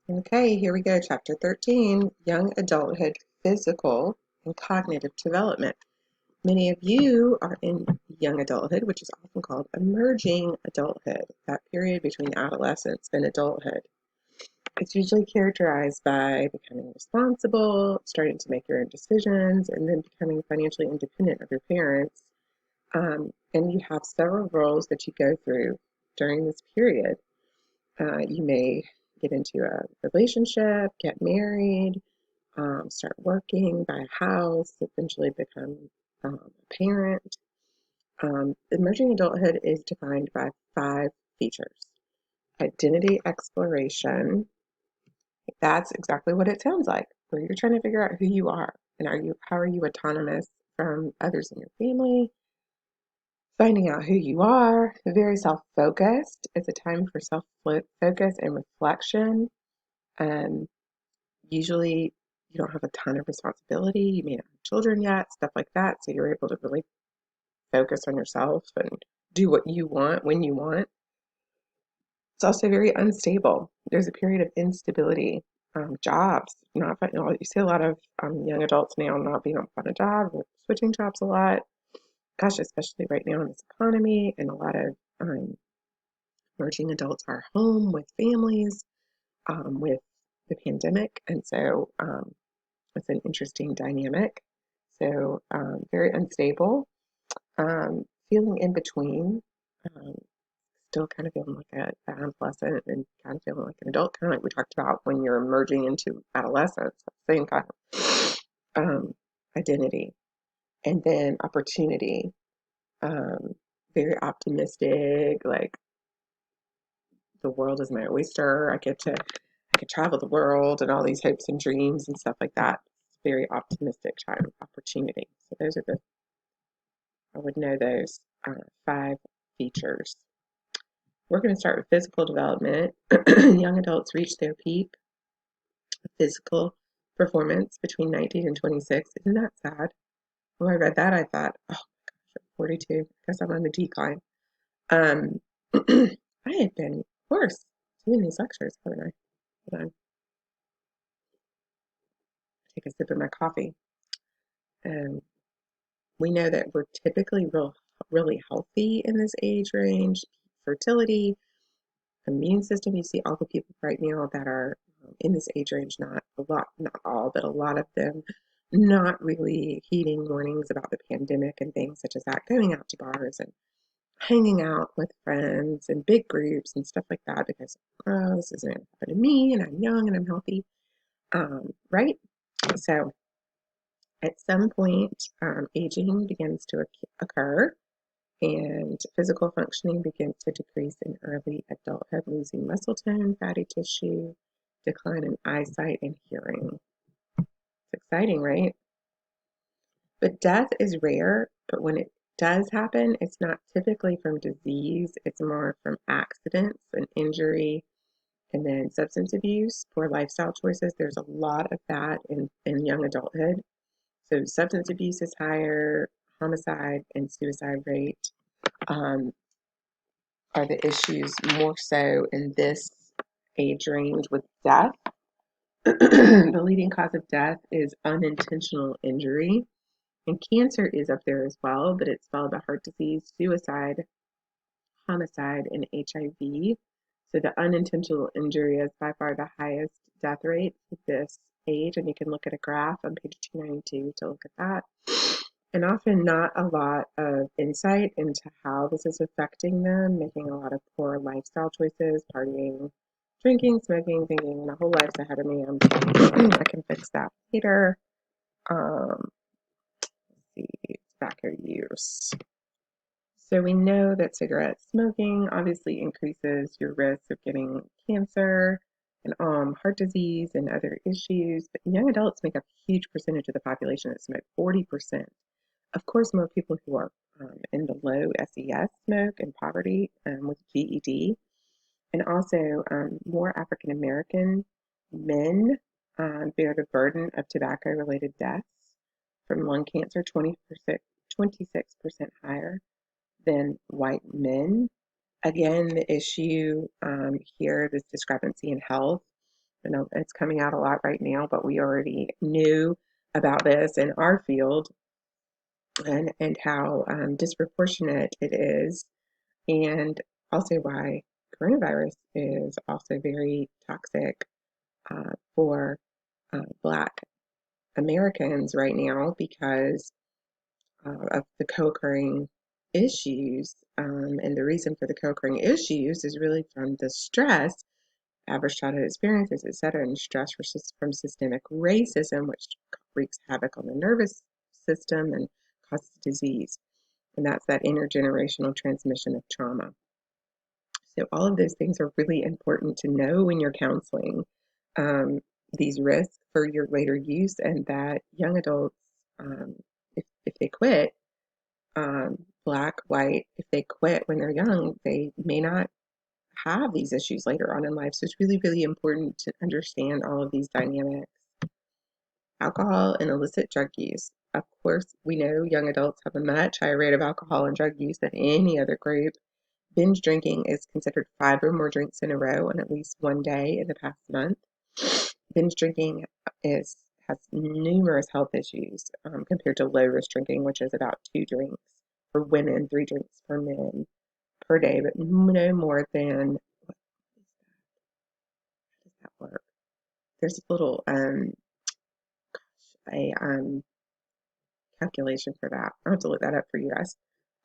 Okay, here we go. Chapter 13, Young Adulthood, Physical and Cognitive Development. Many of you are in young adulthood, which is often called emerging adulthood, that period between adolescence and adulthood. It's usually characterized by becoming responsible, starting to make your own decisions, and then becoming financially independent of your parents. And you have several roles that you go through during this period. You may get into a relationship, get married, start working, buy a house, eventually become a parent. Emerging adulthood is defined by 5 features. Identity exploration, that's exactly what it sounds like, where you're trying to figure out who you are and how are you autonomous from others in your family, finding out who you are, very self-focused. It's a time for self-focus and reflection. Um, Usually you don't have a ton of responsibility. You may not have children yet, stuff like that. So you're able to really focus on yourself and do what you want when you want. It's also very unstable. There's a period of instability. Jobs, not you see a lot of young adults now not being able to find a job, switching jobs a lot. Gosh, especially right now in this economy, and a lot of emerging adults are home with families with the pandemic, and so it's an interesting dynamic. So very unstable, feeling in between, um, still kind of feeling like an adolescent and kind of feeling like an adult, kind of like we talked about when you're merging into adolescence, same kind of identity. And then opportunity, um, very optimistic, like the world is my oyster. I could travel the world and all these hopes and dreams and stuff like that. It's very optimistic time of opportunity. So those are I would know those 5 features. We're going to start with physical development. Young adults reach their peak physical performance between 19 and 26. Isn't that sad? When I read that, I thought, oh, gosh, I'm 42. I guess I'm on the decline. Um, I had been worse doing these lectures, haven't I? Hold on, take a sip of my coffee. Um, we know that we're typically really healthy in this age range. Fertility, immune system. You see all the people right now that are in this age range, not a lot, not all, but a lot of them not really heeding warnings about the pandemic and things such as that, going out to bars and hanging out with friends and big groups and stuff like that because, oh, this isn't going to happen to me and I'm young and I'm healthy. Right? So at some point, aging begins to occur and physical functioning begins to decrease in early adulthood, losing muscle tone, fatty tissue, decline in eyesight and hearing. It's exciting, right? But death is rare, but when it does happen, it's not typically from disease, it's more from accidents and injury and then substance abuse, poor lifestyle choices. There's a lot of that in young adulthood. So substance abuse is higher, homicide and suicide rate. Um, are the issues more so in this age range with death. The leading cause of death is unintentional injury, and cancer is up there as well, but it's followed by heart disease, suicide, homicide, and HIV. So the unintentional injury is by far the highest death rate at this age, and you can look at a graph on page 292 to look at that. And often not a lot of insight into how this is affecting them, making a lot of poor lifestyle choices, partying, drinking, smoking, thinking my whole life's ahead of me. I can fix that later. Let's see, tobacco use. So we know that cigarette smoking obviously increases your risk of getting cancer and heart disease and other issues. But young adults make up a huge percentage of the population that smoke, 40%. Of course, more people who are in the low SES smoke and poverty with GED, and also more African American men bear the burden of tobacco-related deaths from lung cancer, 26% higher than white men. Again, the issue here, this discrepancy in health, I know it's coming out a lot right now, but we already knew about this in our field and how disproportionate it is, and also why coronavirus is also very toxic for Black Americans right now because of the co-occurring issues. And the reason for the co-occurring issues is really from the stress, average childhood experiences, et cetera, and stress from systemic racism, which wreaks havoc on the nervous system and causes disease. And that's that intergenerational transmission of trauma. So all of those things are really important to know when you're counseling these risks for your later use, and that young adults, um, if they quit, black, white, if they quit when they're young, they may not have these issues later on in life. So it's really, really important to understand all of these dynamics. Alcohol and illicit drug use. Of course, we know young adults have a much higher rate of alcohol and drug use than any other group. Binge drinking is considered 5 or more drinks in a row on at least one day in the past month. Binge drinking has numerous health issues compared to low risk drinking, which is about 2 drinks for women, 3 drinks for men per day, but no more than, how does that work? There's a little a calculation for that. I'll have to look that up for you guys.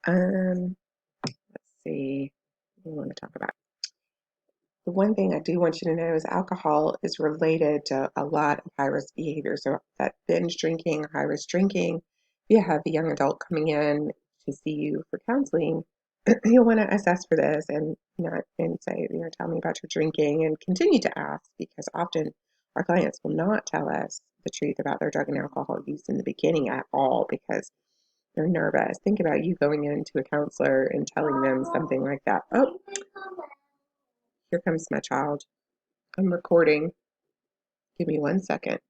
Let's see. What do we want to talk about? The one thing I do want you to know is alcohol is related to a lot of high risk behavior. So that binge drinking, high risk drinking, if you have a young adult coming in to see you for counseling, you'll want to assess for this and say, tell me about your drinking, and continue to ask, because often our clients will not tell us the truth about their drug and alcohol use in the beginning at all because they're nervous. Think about you going into a counselor and telling them something like that. Oh, here comes my child. I'm recording. Give me 1 second.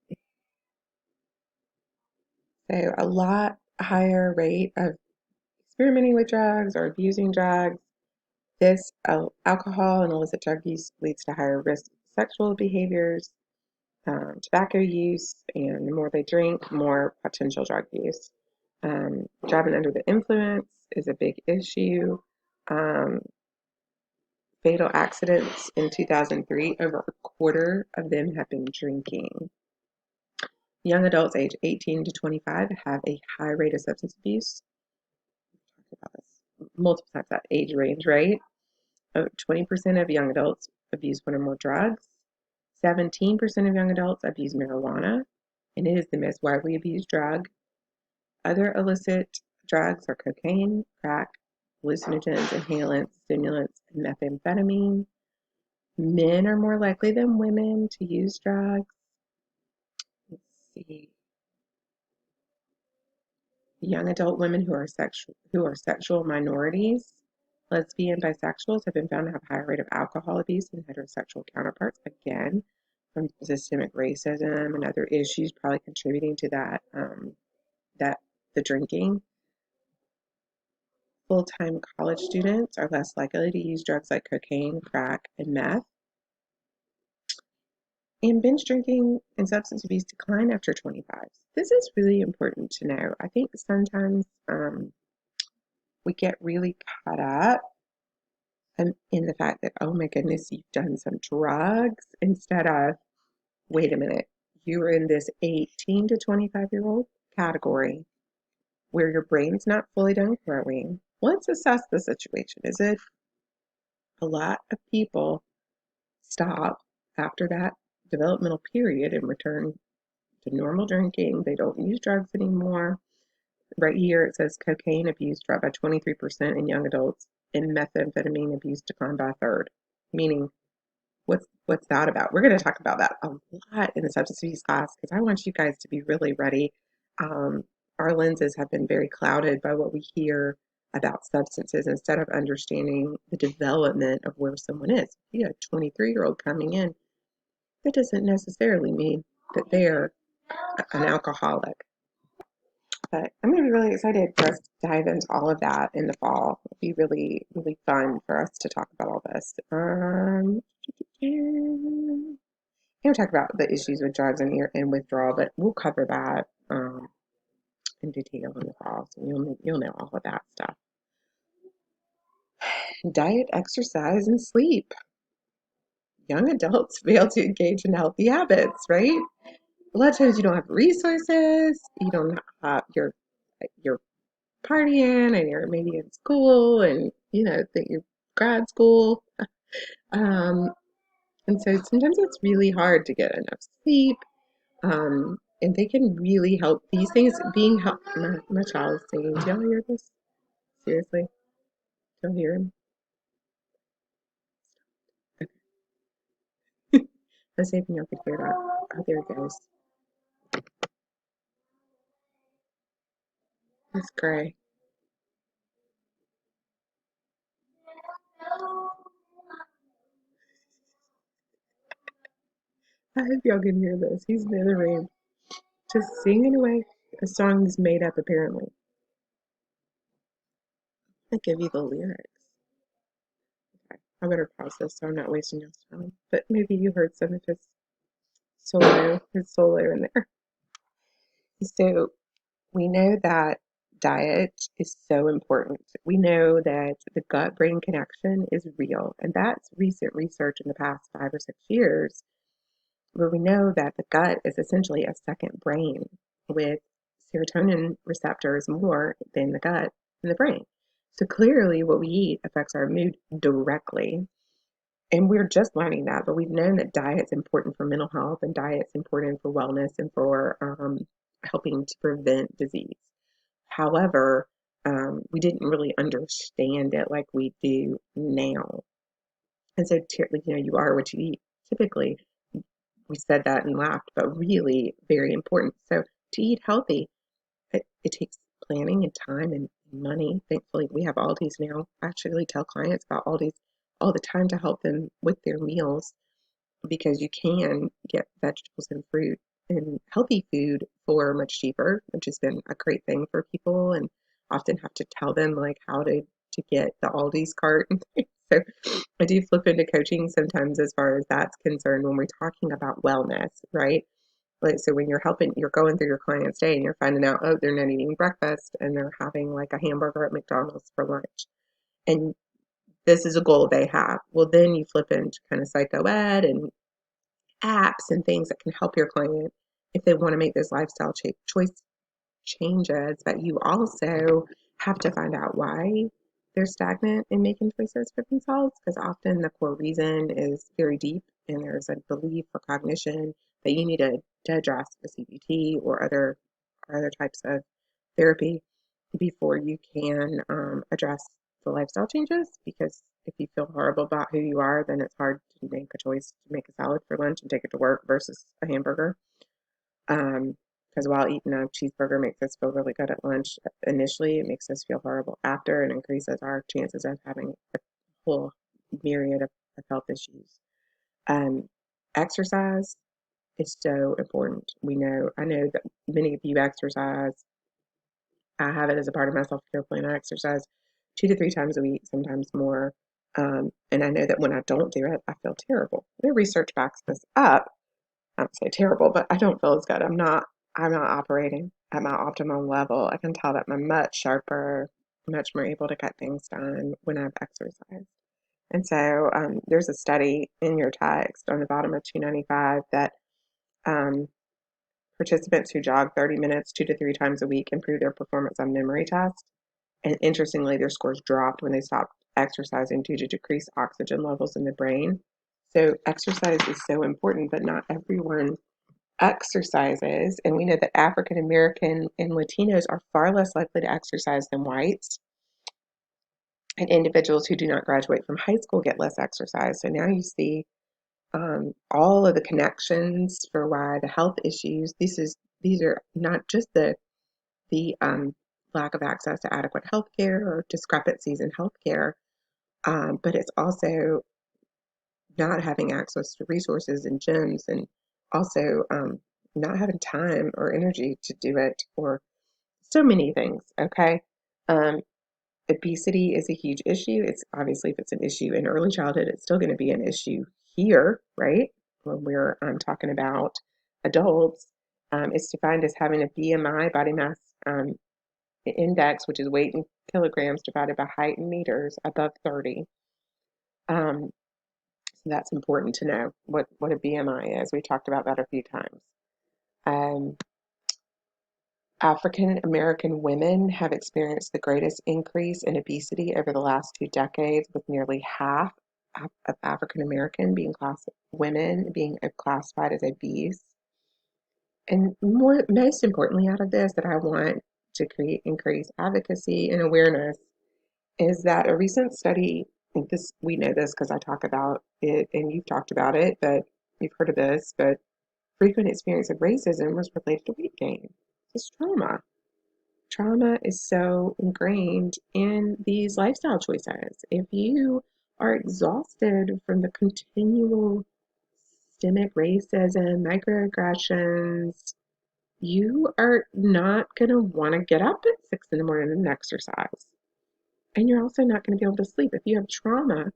So a lot higher rate of experimenting with drugs or abusing drugs. This alcohol and illicit drug use leads to higher risk of sexual behaviors, tobacco use, and the more they drink, more potential drug use. Driving under the influence is a big issue. Um, Fatal accidents in 2003, over a quarter of them have been drinking. Young adults aged 18 to 25 have a high rate of substance abuse. We've talked about this multiple times, that age range, right? 20% of young adults abuse one or more drugs. 17% of young adults abuse marijuana, and it is the most widely abused drug. Other illicit drugs are cocaine, crack, hallucinogens, inhalants, stimulants, and methamphetamine. Men are more likely than women to use drugs. Let's see. Young adult women who are sexual minorities, lesbian, bisexuals, have been found to have a higher rate of alcohol abuse than heterosexual counterparts. Again, from systemic racism and other issues probably contributing to that, that the drinking. Full-time college students are less likely to use drugs like cocaine, crack, and meth. And binge drinking and substance abuse decline after 25. This is really important to know. I think sometimes we get really caught up in the fact that, oh my goodness, you've done some drugs, instead of, wait a minute, you're in this 18 to 25-year-old category where your brain's not fully done growing. Let's assess the situation. Is it a lot of people stop after that developmental period and return to normal drinking? They don't use drugs anymore. Right here it says cocaine abuse dropped by 23% in young adults, and methamphetamine abuse declined by a third. Meaning, what's that about? We're going to talk about that a lot in the substance abuse class because I want you guys to be really ready. Our lenses have been very clouded by what we hear about substances instead of understanding the development of where someone is. If you have a 23-year-old coming in, that doesn't necessarily mean that they're an alcoholic. But I'm going to be really excited for us to dive into all of that in the fall. It'll be really, really fun for us to talk about all this. going to talk about the issues with drugs and withdrawal, but we'll cover that in detail in the fall, so you'll know all of that stuff. Diet, exercise, and sleep. Young adults fail to engage in healthy habits, right? A lot of times you don't have resources, you don't have you're partying and you're maybe in school and that you're grad school. Um, and so sometimes it's really hard to get enough sleep. And they can really help these things being help. My child is singing. Do y'all hear this? Seriously? Don't hear him? Okay. I was hoping y'all could hear that. Oh, there it goes. It's gray. I hope y'all can hear this. He's in the other room. Just singing away. A song is made up, apparently. I give you the lyrics. Okay. I better pause this so I'm not wasting your time. But maybe you heard some of his solo in there. So we know that diet is so important. We know that the gut brain connection is real, and that's recent research in the past 5 or 6 years where we know that the gut is essentially a second brain with serotonin receptors more than the gut in the brain. So clearly, what we eat affects our mood directly. And we're just learning that, but we've known that diet's important for mental health and diet's important for wellness and for helping to prevent disease. However, we didn't really understand it like we do now. And so, you are what you eat. Typically, we said that and laughed, but really very important. So, to eat healthy, it takes planning and time and money. Thankfully, we have Aldi's now. I actually tell clients about Aldi's all the time to help them with their meals because you can get vegetables and fruit and healthy food for much cheaper, which has been a great thing for people, and often have to tell them like how to get the Aldi's cart and things. So I do flip into coaching sometimes as far as that's concerned when we're talking about wellness, right? Like, so when you're going through your client's day and you're finding out, oh, they're not eating breakfast and they're having like a hamburger at McDonald's for lunch. And this is a goal they have. Well, then you flip into kind of psycho ed and apps and things that can help your client if they want to make this lifestyle choice changes, but you also have to find out why they're stagnant in making choices for themselves because often the core reason is very deep and there's a belief or cognition that you need to address the CBT or other types of therapy before you can address the lifestyle changes because if you feel horrible about who you are, then it's hard to make a choice to make a salad for lunch and take it to work versus a hamburger. Because while eating a cheeseburger makes us feel really good at lunch initially, it makes us feel horrible after and increases our chances of having a whole myriad of health issues. Um, Exercise is so important. I know that many of you exercise. I have it as a part of my self-care plan. I exercise 2 to 3 times a week, sometimes more. And I know that when I don't do it, I feel terrible. The research backs this up. I don't say terrible, but I don't feel as good. I'm not operating at my optimal level. I can tell that I'm much sharper, much more able to get things done when I've exercised. And so there's a study in your text on the bottom of 295 that um, participants who jog 30 minutes 2 to 3 times a week improve their performance on memory tests. And interestingly, their scores dropped when they stopped exercising due to decreased oxygen levels in the brain. So exercise is so important, but not everyone exercises. And we know that African American and Latinos are far less likely to exercise than whites. And individuals who do not graduate from high school get less exercise. So now you see all of the connections for why the health issues. These are not just the lack of access to adequate health care or discrepancies in health care, but it's also not having access to resources and gyms and also not having time or energy to do it or so many things. Okay. Um, Obesity is a huge issue. It's obviously if it's an issue in early childhood, it's still going to be an issue here, right? when we're talking about adults, is defined as having a BMI, body mass index, which is weight in kilograms divided by height in meters, above 30. So that's important to know what a BMI is. We talked about that a few times. Um, African American women have experienced the greatest increase in obesity over the last 2 decades, with nearly half of African American women being classified as obese. And most importantly, out of this, that I want to create increased advocacy and awareness is that a recent study. This we know this because I talk about it, and you've talked about it, but you've heard of this. But frequent experience of racism was related to weight gain. It's trauma. Trauma is so ingrained in these lifestyle choices. If you are exhausted from the continual systemic racism, microaggressions, you are not going to want to get up at 6 in the morning and exercise. And you're also not going to be able to sleep. If you have trauma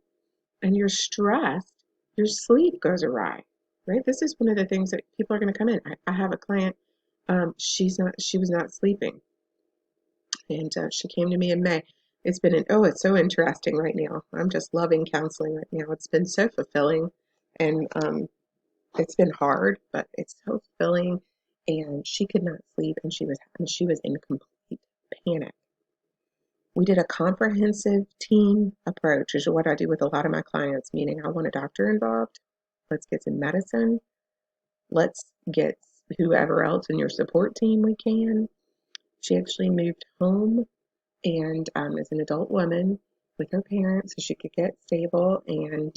and you're stressed, your sleep goes awry, right? This is one of the things that people are going to come in. I have a client, she was not sleeping. And she came to me in May. It's so interesting right now. I'm just loving counseling right now. It's been so fulfilling, and it's been hard, but it's so fulfilling. And she could not sleep, and she was in complete panic. We did a comprehensive team approach, which is what I do with a lot of my clients, meaning I want a doctor involved. Let's get some medicine. Let's get whoever else in your support team we can. She actually moved home and as an adult woman with her parents so she could get stable. And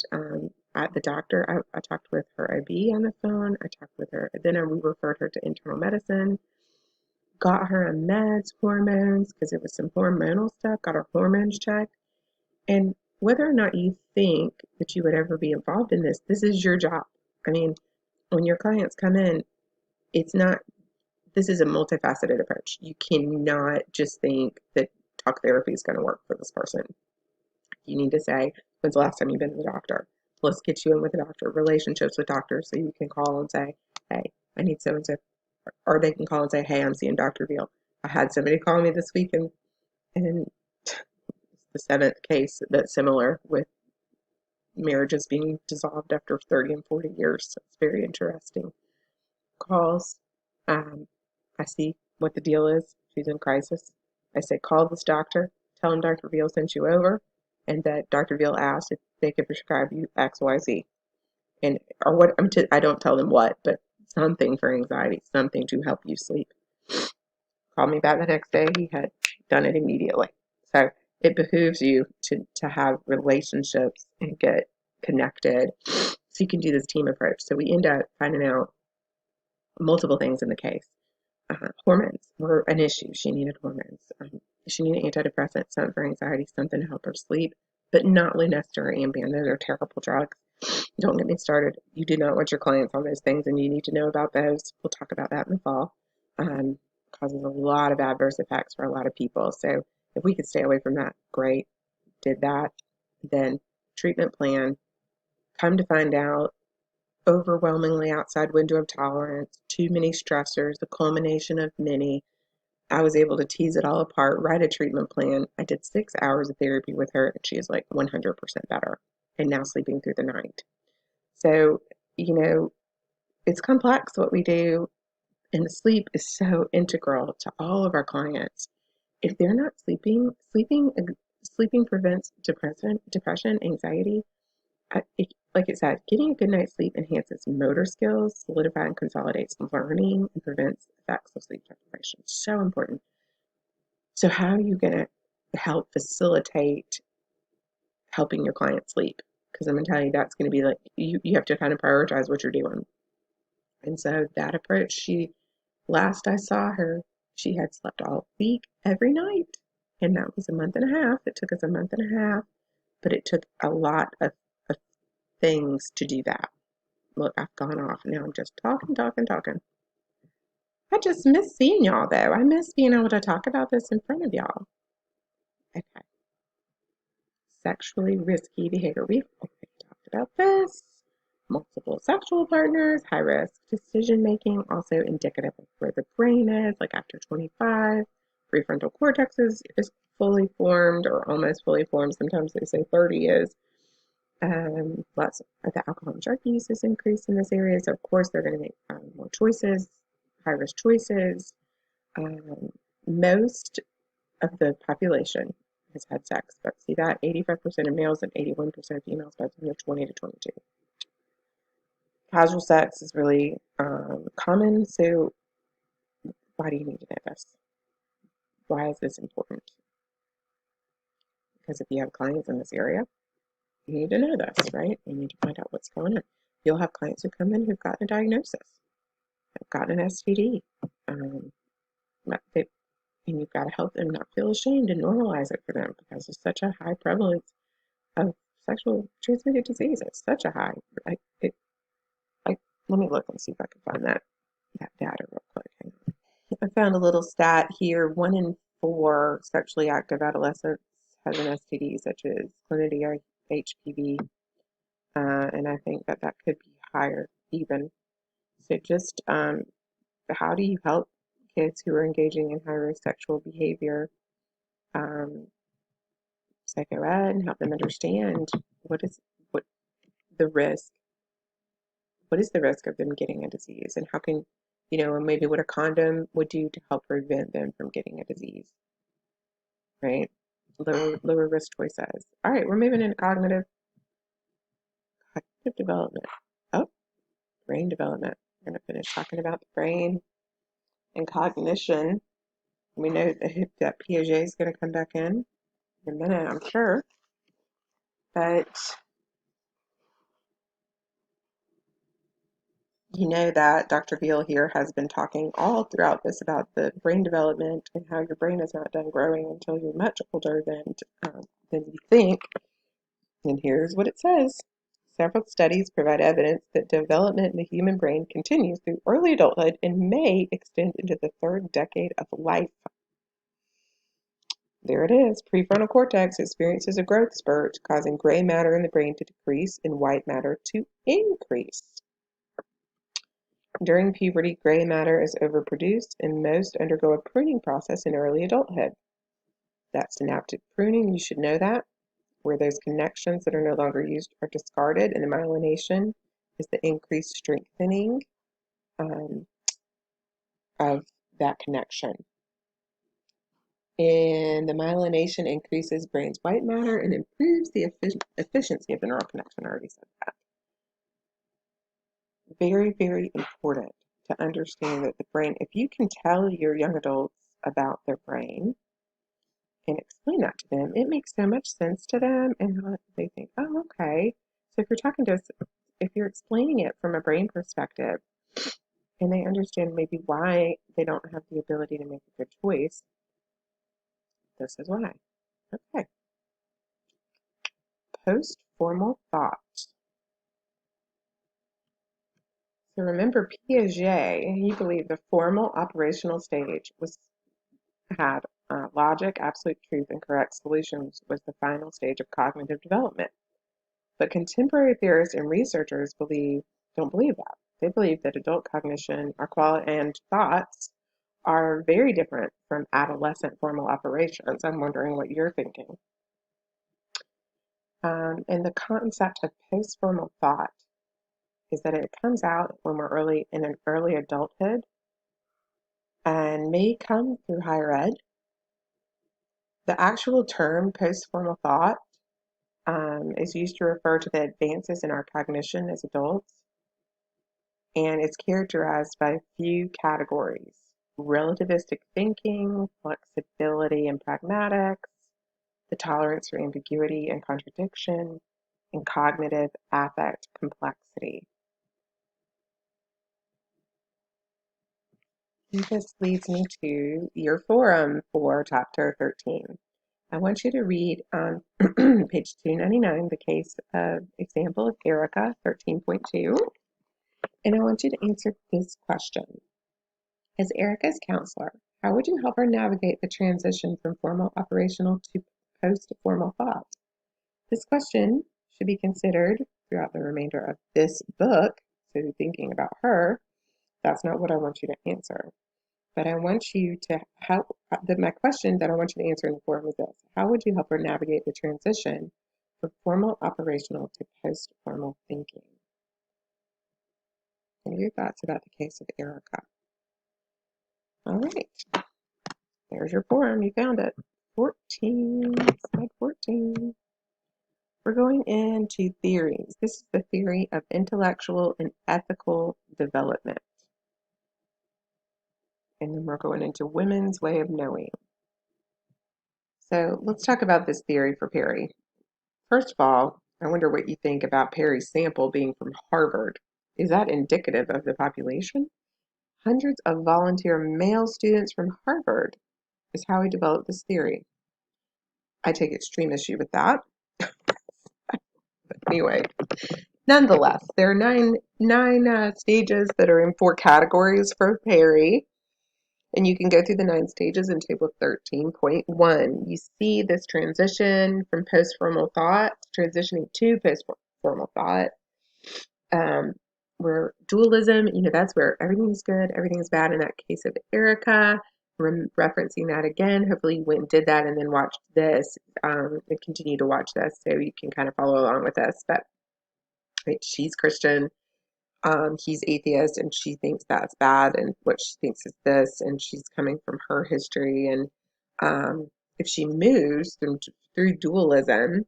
at the doctor, I talked with her OB on the phone. I talked with her. Then we referred her to internal medicine, got her on meds, hormones, because it was some hormonal stuff, got her hormones checked. And whether or not you think that you would ever be involved in this is your job. I mean, when your clients come in, it's not, this is a multifaceted approach. You cannot just think that talk therapy is going to work for this person. You need to say, when's the last time you've been to the doctor? Let's get you in with a doctor. Relationships with doctors, so you can call and say, hey, I need so and so. Or they can call and say, hey, I'm seeing Dr. Veal. I had somebody call me this week, and the seventh case that's similar with marriages being dissolved after 30 and 40 years. So it's very interesting. Calls. I see what the deal is. She's in crisis. I say, call this doctor. Tell him Dr. Veal sent you over, and that Dr. Veal asked if they could prescribe you X, Y, Z, and or what. I don't tell them what, but something for anxiety, something to help you sleep. Called me back the next day. He had done it immediately. So it behooves you to have relationships and get connected, so you can do this team approach. So we end up finding out multiple things in the case. Hormones were an issue. She needed hormones. She needed antidepressants, something for anxiety, something to help her sleep, but not Lunesta or Ambien. Those are terrible drugs. Don't get me started. You do not want your clients on those things, and you need to know about those. We'll talk about that in the fall. Causes a lot of adverse effects for a lot of people. So if we could stay away from that, great. Did that. Then treatment plan. Come to find out, overwhelmingly outside window of tolerance, too many stressors, the culmination of many. I was able to tease it all apart, write a treatment plan. I did 6 hours of therapy with her, and she is like 100% better and now sleeping through the night. So, it's complex what we do, and the sleep is so integral to all of our clients. If they're not sleeping prevents depression, anxiety. Like it said, getting a good night's sleep enhances motor skills, solidifies and consolidates learning, and prevents effects of sleep deprivation. So important. So how are you going to help facilitate helping your client sleep? Because I'm going to tell you, that's going to be like, you have to kind of prioritize what you're doing. And so that approach, last I saw her, she had slept all week, every night. And that was a month and a half. It took us a month and a half, but it took a lot of things to do that. Look, I've gone off. Now I'm just talking. I just miss seeing y'all, though. I miss being able to talk about this in front of y'all. Okay. Sexually risky behavior. We've already talked about this. multiple sexual partners, high risk decision making, also indicative of where the brain is, like after 25. Prefrontal cortex is fully formed or almost fully formed. Sometimes they say 30 is. Lots of the alcohol and drug use is increased in this area. So, of course, they're going to make more choices, high risk choices. Most of the population has had sex, but see that 85% of males and 81% of females by the time they're 20 to 22. Casual sex is really common, so why do you need to know this? Why is this important? Because if you have clients in this area, you need to know this, right? You need to find out what's going on. You'll have clients who come in who've gotten a diagnosis, have gotten an STD, and you've got to help them not feel ashamed and normalize it for them because there's such a high prevalence of sexual transmitted disease. It's such a high. Let me look and see if I can find that data real quick. Hang on. I found a little stat here. 1 in 4 sexually active adolescents has an STD, such as chlamydia, HPV, and I think that could be higher even. So just how do you help kids who are engaging in high-risk sexual behavior, psychoed, and help them understand what the risk, what is the risk of them getting a disease, and how can, maybe what a condom would do to help prevent them from getting a disease, right? Lower risk choices. All right, we're moving into cognitive development. Oh, brain development. We're going to finish talking about the brain and cognition. We know that Piaget is going to come back in a minute, I'm sure. But you know that Dr. Veal here has been talking all throughout this about the brain development and how your brain is not done growing until you're much older than you think. And here's what it says. Several studies provide evidence that development in the human brain continues through early adulthood and may extend into the third decade of life. There it is. Prefrontal cortex experiences a growth spurt, causing gray matter in the brain to decrease and white matter to increase. During puberty, gray matter is overproduced, and most undergo a pruning process in early adulthood. That's synaptic pruning. You should know that, where those connections that are no longer used are discarded, and the myelination is the increased strengthening of that connection. And the myelination increases brain's white matter and improves the efficiency of the neural connection. I already said that. Very, very important to understand that the brain, if you can tell your young adults about their brain and explain that to them, it makes so much sense to them, and they think, oh, okay. So if you're talking to us, if you're explaining it from a brain perspective, and they understand maybe why they don't have the ability to make a good choice, this is why. Okay. Post-formal thought. So remember Piaget, he believed the formal operational stage had logic, absolute truth, and correct solutions was the final stage of cognitive development. But contemporary theorists and researchers don't believe that. They believe that adult cognition and thoughts are very different from adolescent formal operations. I'm wondering what you're thinking. And the concept of post-formal thought is that it comes out when we're in an early adulthood and may come through higher ed. The actual term post-formal thought is used to refer to the advances in our cognition as adults, and it's characterized by a few categories: relativistic thinking, flexibility and pragmatics, the tolerance for ambiguity and contradiction, and cognitive affect complexity. And this leads me to your forum for chapter 13. I want you to read on page 299 the case of example of Erica 13.2, and I want you to answer this question. As Erica's counselor, how would you help her navigate the transition from formal operational to post-formal thought? This question should be considered throughout the remainder of this book, so thinking about her, that's not what I want you to answer. But I want you to my question that I want you to answer in the form is this: how would you help her navigate the transition from formal operational to post-formal thinking? What are your thoughts about the case of Erica? All right, there's your form. You found it. 14, slide 14. We're going into theories. This is the theory of intellectual and ethical development. And then we're going into women's way of knowing. So let's talk about this theory for Perry. First of all, I wonder what you think about Perry's sample being from Harvard. Is that indicative of the population? Hundreds of volunteer male students from Harvard is how he developed this theory. I take extreme issue with that. But anyway, nonetheless, there are nine stages that are in 4 categories for Perry. And you can go through the 9 stages in table 13.1. You see this transition from post-formal thought, transitioning to post-formal thought, where dualism, that's where everything's good, everything's bad. In that case of Erica, referencing that again. Hopefully you went and did that and then watched this and continue to watch this so you can kind of follow along with us. But right, she's Christian. He's atheist, and she thinks that's bad, and what she thinks is this, and she's coming from her history. And if she moves through dualism,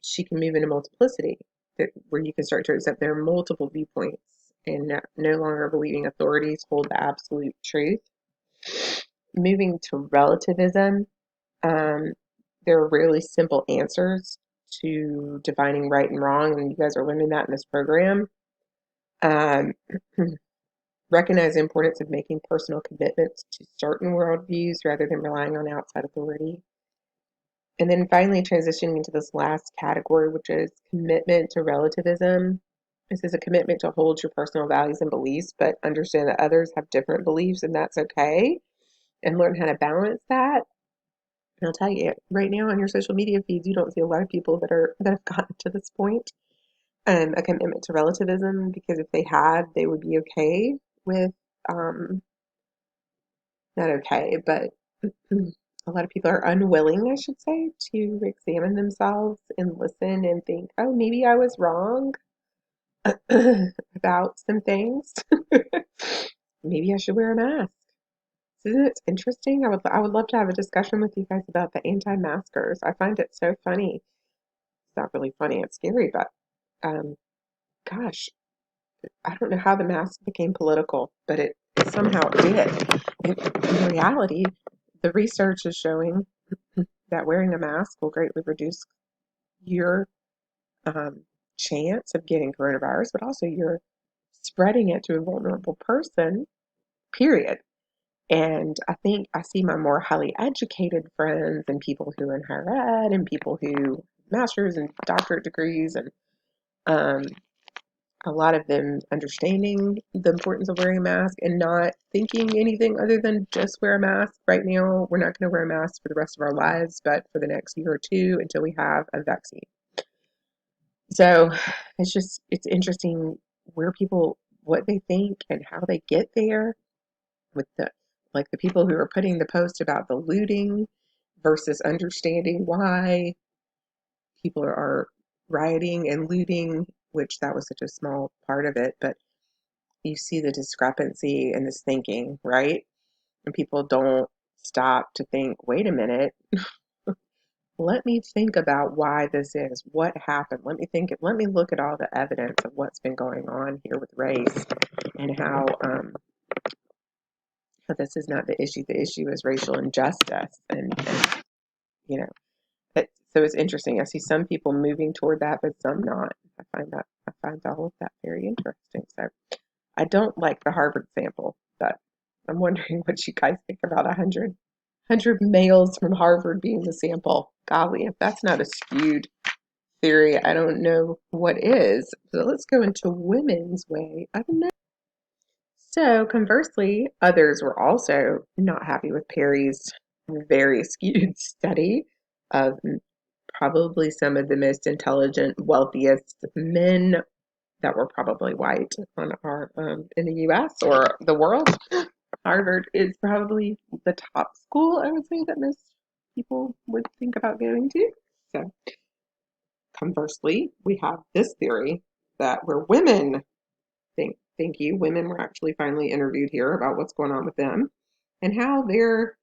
she can move into multiplicity, where you can start to accept there are multiple viewpoints and no longer believing authorities hold the absolute truth. Moving to relativism, there are really simple answers to defining right and wrong, and you guys are learning that in this program. Recognize the importance of making personal commitments to certain worldviews rather than relying on outside authority. And then finally transitioning into this last category, which is commitment to relativism. This is a commitment to hold your personal values and beliefs, but understand that others have different beliefs, and that's okay, and learn how to balance that. And I'll tell you, right now on your social media feeds, you don't see a lot of people that have gotten to this point. A commitment to relativism, because if they had, they would be okay with, not okay, but a lot of people are unwilling, I should say, to examine themselves and listen and think, oh, maybe I was wrong about some things. Maybe I should wear a mask. Isn't it interesting? I would love to have a discussion with you guys about the anti-maskers. I find it so funny. It's not really funny, it's scary, but gosh, I don't know how the mask became political, but it somehow did. In reality, the research is showing that wearing a mask will greatly reduce your chance of getting coronavirus, but also you're spreading it to a vulnerable person, period. And I think I see my more highly educated friends and people who are in higher ed and people who master's and doctorate degrees, and a lot of them understanding the importance of wearing a mask and not thinking anything other than just wear a mask. Right now, we're not going to wear a mask for the rest of our lives, but for the next year or two until we have a vaccine. So it's interesting where people, what they think and how they get there, with the people who are putting the post about the looting versus understanding why people are rioting and looting, which that was such a small part of it, but you see the discrepancy in this thinking, right? And people don't stop to think, wait a minute, let me think about why this is, what happened. Let me look at all the evidence of what's been going on here with race, and how this is not the issue. The issue is racial injustice, and you know, so it's interesting. I see some people moving toward that, but some not. I find all of that very interesting. So I don't like the Harvard sample, but I'm wondering what you guys think about 100 males from Harvard being the sample. Golly, if that's not a skewed theory, I don't know what is. So let's go into women's way of knowing. So conversely, others were also not happy with Perry's very skewed study of probably some of the most intelligent, wealthiest men that were probably white on our in the U.S. or the world. Harvard is probably the top school, I would say, that most people would think about going to. So, conversely, we have this theory that where women thank you, women were actually finally interviewed here about what's going on with them and how they're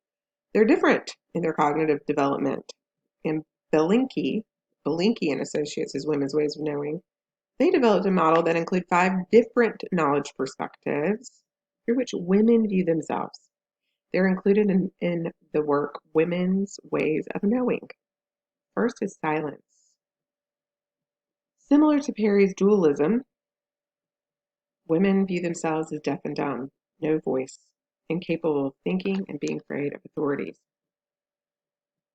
different in their cognitive development. And Belinky and Associates is Women's Ways of Knowing. They developed a model that includes 5 different knowledge perspectives through which women view themselves. They're included in the work Women's Ways of Knowing. First is silence. Similar to Perry's dualism, women view themselves as deaf and dumb, no voice, incapable of thinking and being afraid of authorities.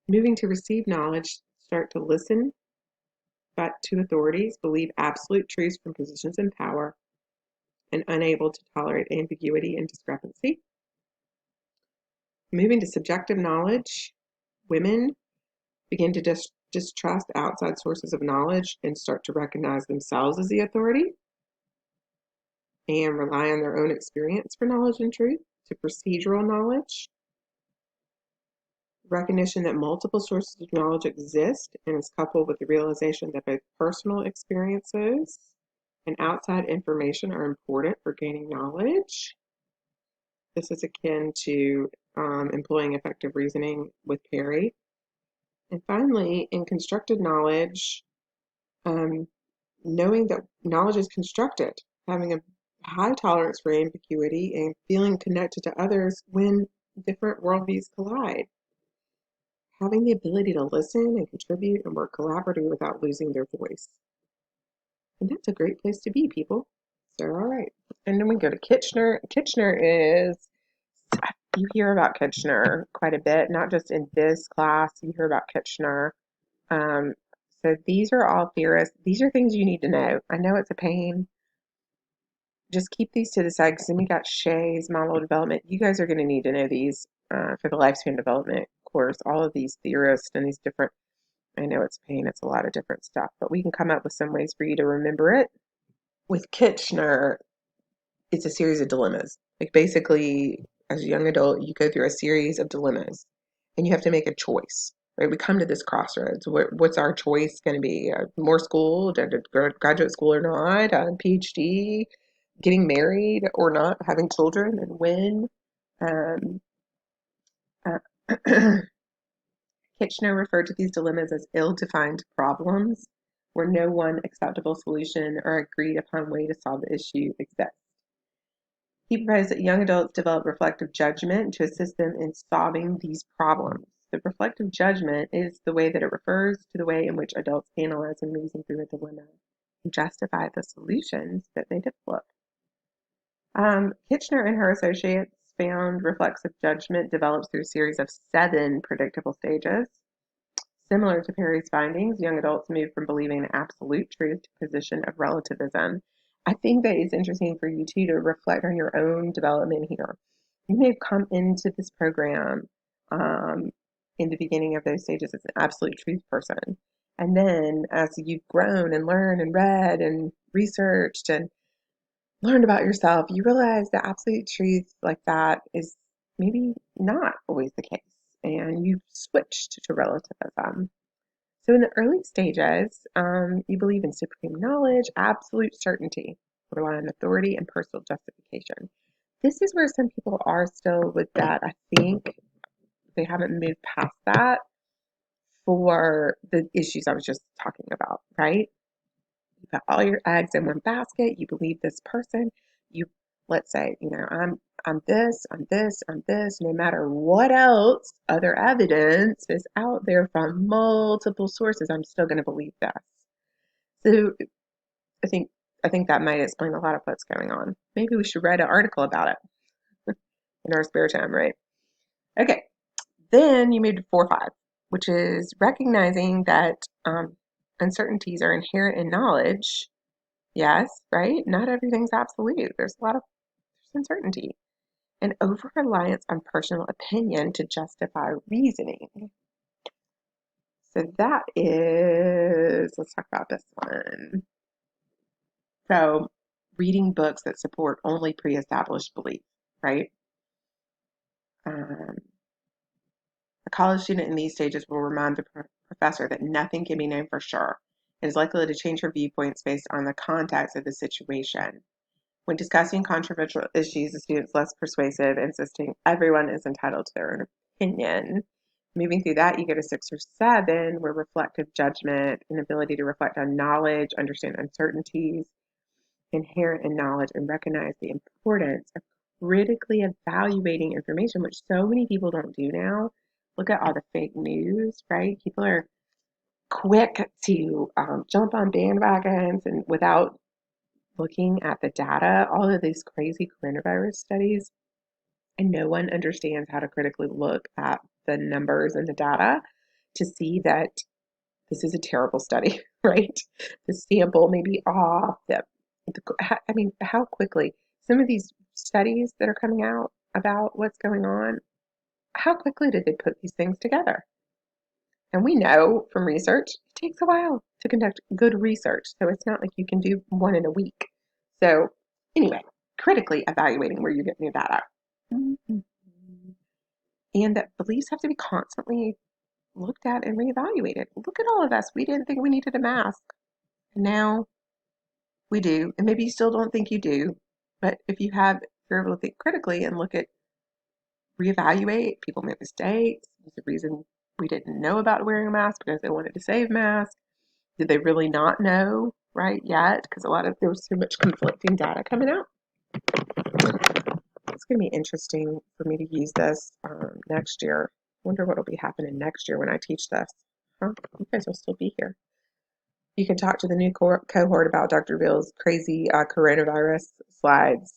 Moving to receive knowledge, start to listen but to authorities, believe absolute truths from positions in power, and unable to tolerate ambiguity and discrepancy. Moving to subjective knowledge, women begin to distrust outside sources of knowledge and start to recognize themselves as the authority and rely on their own experience for knowledge and truth. To procedural knowledge, recognition that multiple sources of knowledge exist and is coupled with the realization that both personal experiences and outside information are important for gaining knowledge. This is akin to employing effective reasoning with Perry. And finally, in constructed knowledge, knowing that knowledge is constructed, having a high tolerance for ambiguity and feeling connected to others when different worldviews collide. Having the ability to listen and contribute and work collaboratively without losing their voice. And that's a great place to be, people. So, all right. And then we go to Kitchener. Kitchener is, you hear about Kitchener quite a bit, not just in this class, you hear about Kitchener. So these are all theorists. These are things you need to know. I know it's a pain. Just keep these to the side because then we got Shay's model development. You guys are going to need to know these for the lifespan development course. All of these theorists and these different, I know it's a pain, it's a lot of different stuff, but we can come up with some ways for you to remember it. With Kitchener, it's a series of dilemmas. Like basically, as a young adult, you go through a series of dilemmas and you have to make a choice. Right? We come to this crossroads. What's our choice going to be? More school, graduate school or not? PhD, getting married or not, having children, and when? Um, uh, Kitchener referred to these dilemmas as ill-defined problems, where no one acceptable solution or agreed upon way to solve the issue exists. He proposed that young adults develop reflective judgment to assist them in solving these problems. The reflective judgment is the way that it refers to the way in which adults analyze and reason through a dilemma and justify the solutions that they develop. Kitchener and her associates found reflexive judgment develops through a series of 7 predictable stages. Similar to Perry's findings, young adults move from believing in absolute truth to a position of relativism. I think that it's interesting for you too to reflect on your own development here. You may have come into this program in the beginning of those stages as an absolute truth person. And then as you've grown and learned and read and researched and learned about yourself, you realize that absolute truth like that is maybe not always the case. And you've switched to relativism. So in the early stages, you believe in supreme knowledge, absolute certainty, rely on authority, and personal justification. This is where some people are still with that. I think they haven't moved past that for the issues I was just talking about, right? You put all your eggs in one basket. You believe this person. You, let's say, I'm this, I'm this, I'm this. No matter what else other evidence is out there from multiple sources, I'm still going to believe this. So I think I think that might explain a lot of what's going on. Maybe we should write an article about it in our spare time, right? Okay. Then you move to 4-5, which is recognizing that uncertainties are inherent in knowledge. Yes, right? Not everything's absolute. There's a lot of uncertainty. And over-reliance on personal opinion to justify reasoning. So that is, let's talk about this one. So reading books that support only pre-established beliefs, right? Um, a college student in these stages will remind the professor that nothing can be known for sure. It is likely to change her viewpoints based on the context of the situation. When discussing controversial issues, the student's less persuasive, insisting everyone is entitled to their own opinion. Moving through that, you get a 6 or 7, where reflective judgment and ability to reflect on knowledge, understand uncertainties inherent in knowledge, and recognize the importance of critically evaluating information, which so many people don't do now. Look at all the fake news, right? People are quick to jump on bandwagons and without looking at the data, all of these crazy coronavirus studies, and no one understands how to critically look at the numbers and the data to see that this is a terrible study, right? The sample may be off. I mean, how quickly some of these studies that are coming out about what's going on, how quickly did they put these things together? And we know from research, it takes a while to conduct good research. So it's not like you can do one in a week. So anyway, critically evaluating where you're getting your data. Mm-hmm. And that beliefs have to be constantly looked at and reevaluated. Look at all of us. We didn't think we needed a mask. And now we do. And maybe you still don't think you do. But if you're able to think critically and look at, reevaluate, people make mistakes. There's a reason we didn't know about wearing a mask because they wanted to save masks. Did they really not know right yet? Because there was so much conflicting data coming out. It's going to be interesting for me to use this next year. Wonder what will be happening next year when I teach this. Huh? You guys will still be here. You can talk to the new cohort about Dr. Bill's crazy coronavirus slides.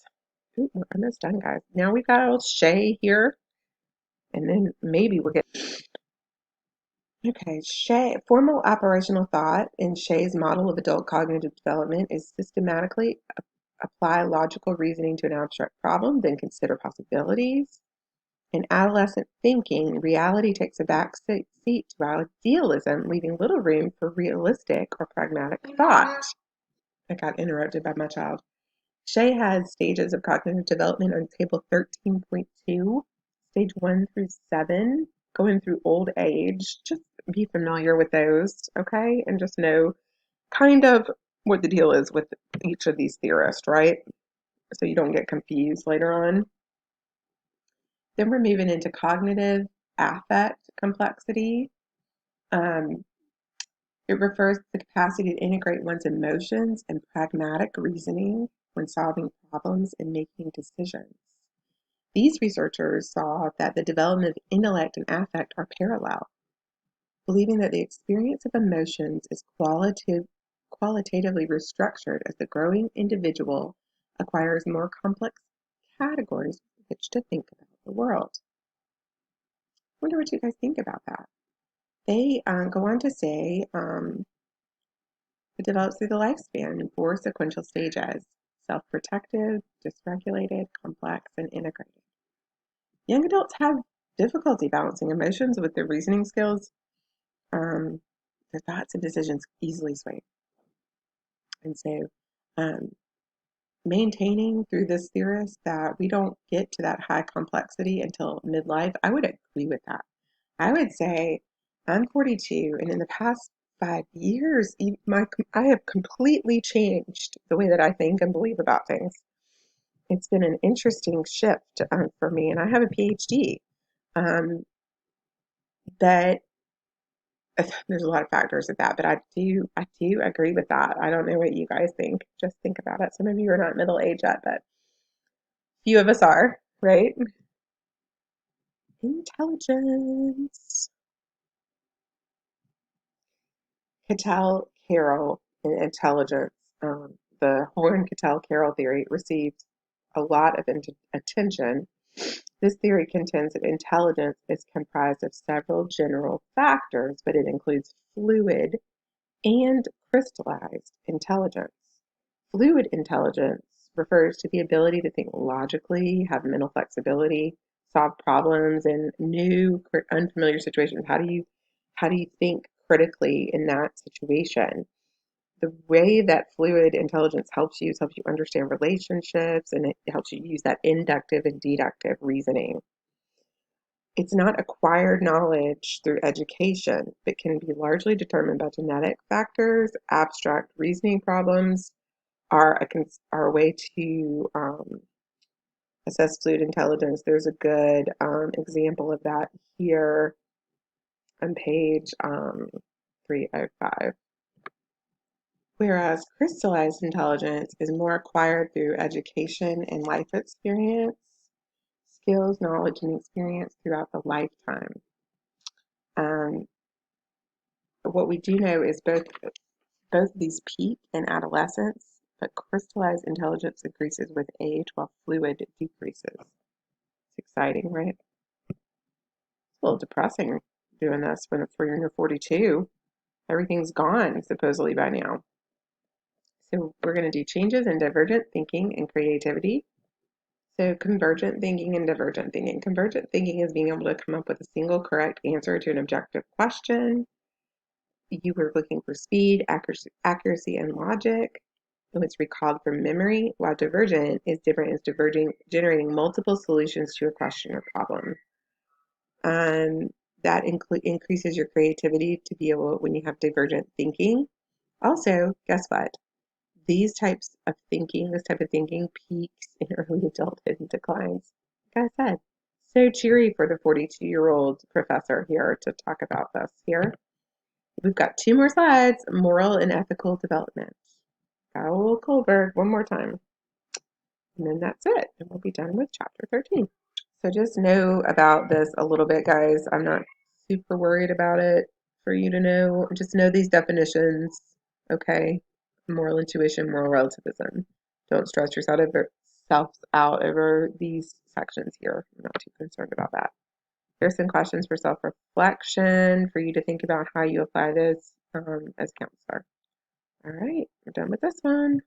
Ooh, we're almost done, guys. Now we've got old Shay here, and then maybe we'll get. Okay, formal operational thought in Shay's model of adult cognitive development is systematically apply logical reasoning to an abstract problem, then consider possibilities. In adolescent thinking, reality takes a back seat to idealism, leaving little room for realistic or pragmatic thought. I got interrupted by my child. Shay has stages of cognitive development on table 13.2, stage 1 through 7, going through old age. Just be familiar with those, okay? And just know kind of what the deal is with each of these theorists, right? So you don't get confused later on. Then we're moving into cognitive affect complexity. It refers to the capacity to integrate one's emotions and pragmatic reasoning when solving problems and making decisions. These researchers saw that the development of intellect and affect are parallel, believing that the experience of emotions is qualitatively restructured as the growing individual acquires more complex categories with which to think about the world. I wonder what you guys think about that. They go on to say it develops through the lifespan in 4 sequential stages: self-protective, dysregulated, complex, and integrated. Young adults have difficulty balancing emotions with their reasoning skills. Their thoughts and decisions easily sway. And so maintaining through this theorist that we don't get to that high complexity until midlife, I would agree with that. I would say I'm 42, and in the past 5 years, I have completely changed the way that I think and believe about things. It's been an interesting shift for me, and I have a PhD. But there's a lot of factors of that, but I do agree with that. I don't know what you guys think. Just think about it. Some of you are not middle age yet, but few of us are, right? Intelligence. Cattell, Carroll, and intelligence. The Horn-Cattell-Carroll theory received a lot of attention. This theory contends that intelligence is comprised of several general factors, but it includes fluid and crystallized intelligence. Fluid intelligence refers to the ability to think logically, have mental flexibility, solve problems in new, unfamiliar situations. How do you think critically in that situation. The way that fluid intelligence helps you is helps you understand relationships, and it helps you use that inductive and deductive reasoning. It's not acquired knowledge through education, but can be largely determined by genetic factors. Abstract reasoning problems are a way to assess fluid intelligence. There's a good example of that here on page 305. Whereas crystallized intelligence is more acquired through education and life experience, skills, knowledge, and experience throughout the lifetime. Um, what we do know is both of these peak in adolescence, but crystallized intelligence increases with age while fluid decreases. It's exciting, right? It's a little depressing doing this when you're 42. Everything's gone, supposedly, by now. So we're going to do changes in divergent thinking and creativity. So convergent thinking and divergent thinking. Convergent thinking is being able to come up with a single correct answer to an objective question. You were looking for speed, accuracy, and logic. And it's recalled from memory, while divergent is different. It's generating multiple solutions to a question or problem. That increases your creativity to be able, when you have divergent thinking. Also, guess what? This type of thinking peaks in early adulthood and declines. Like I said, so cheery for the 42-year-old professor here to talk about this here. We've got 2 more slides, moral and ethical development. Carroll Kohlberg one more time. And then that's it. And we'll be done with chapter 13. So just know about this a little bit, guys. I'm not super worried about it for you to know. Just know these definitions, okay? Moral intuition, moral relativism. Don't stress yourself out over these sections here. I'm not too concerned about that. Here's some questions for self-reflection for you to think about how you apply this as counselor. All right, we're done with this one.